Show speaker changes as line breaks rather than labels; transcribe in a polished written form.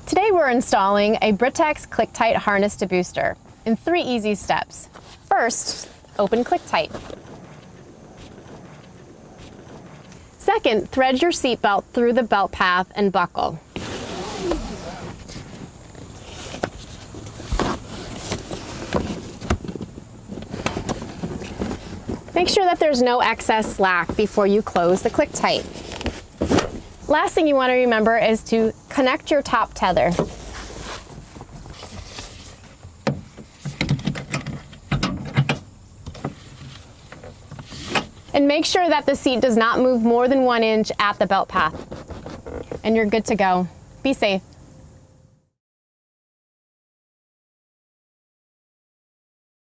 Today we're installing a Britax ClickTight Harness-to-Booster in 3 easy steps. First, open ClickTight. Second, thread your seatbelt through the belt path and buckle. Make sure that there's no excess slack before you close the ClickTight. Last thing you want to remember is to connect your top tether. And make sure that the seat does not move more than 1 inch at the belt path. And you're good to go. Be safe.